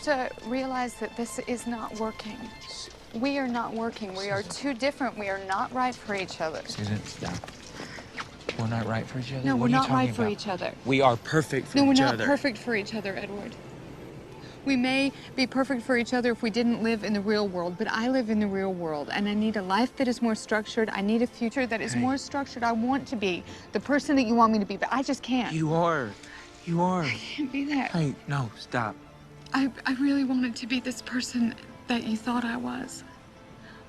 have to realize that this is not working. We are not working. We are too different. We are not right for each other. Susan, stop. We're not right for each other? No, what we're are you not talking right for about? each other. We are perfect for No, we're each not other. perfect for each other, Edward. We may be perfect for each other if we didn't live in the real world, but I live in the real world, and I need a life that is more structured. I need a future that is more structured. I want to be the person that you want me to be, but I just can't. You are. You are. I can't be that. Hey, no, stop. I really wanted to be this person that you thought I was.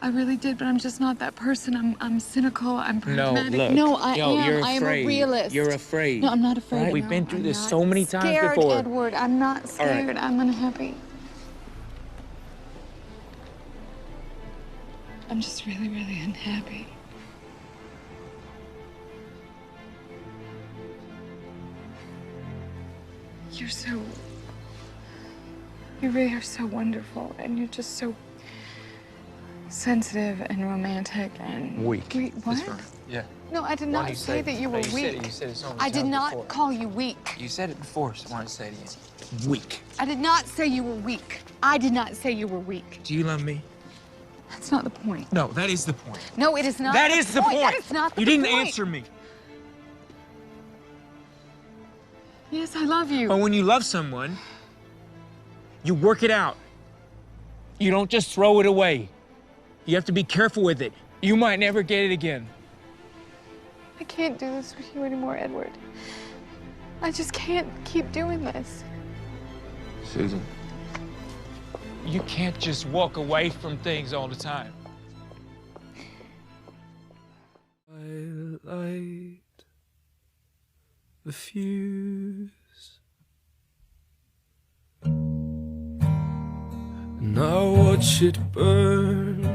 I really did, but I'm just not that person. I'm cynical, I'm pragmatic. No, look. No, I am. You're I am afraid. a realist. You're afraid. No, I'm not afraid. Right? We've No, been through I'm this not so many times scared, before. Edward, I'm not scared. I'm unhappy. I'm just really, really unhappy. You really are so wonderful, and you're just so sensitive and romantic and Weak. What? That's right. Yeah. No, I did Why do not you say that you were weak. You said it so many I did times not before. call you weak. You said it before, so I want to say it again. Weak. I did not say you were weak. I did not say you were weak. Do you love me? That's not the point. No, that is the point. No, it is not. That is the point. That is not the You didn't point. answer me. Yes, I love you. But when you love someone, you work it out. You don't just throw it away. You have to be careful with it. You might never get it again. I can't do this with you anymore, Edward. I just can't keep doing this. Susan. You can't just walk away from things all the time. I light the fuse, and I watch it burn.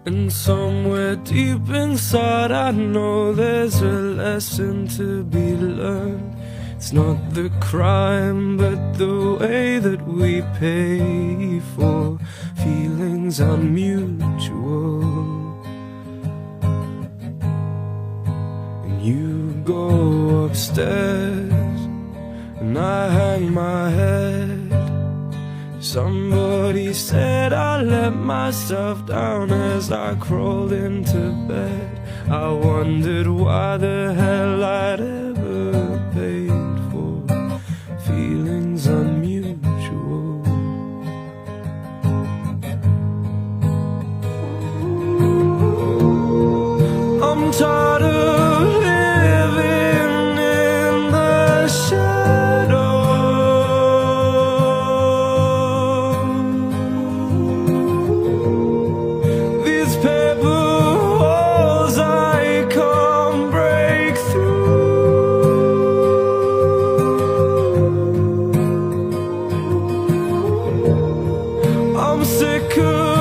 And somewhere deep inside I know there's a lesson to be learned. It's not the crime, but the way that we pay for feelings unmutual. And you go upstairs, and I hang my head. Somebody said I let myself down as I crawled into bed. I wondered why the hell I'd ever paid for feelings unmutual. I'm tired of living in the shadow. These paper walls I can't break through. I'm sick of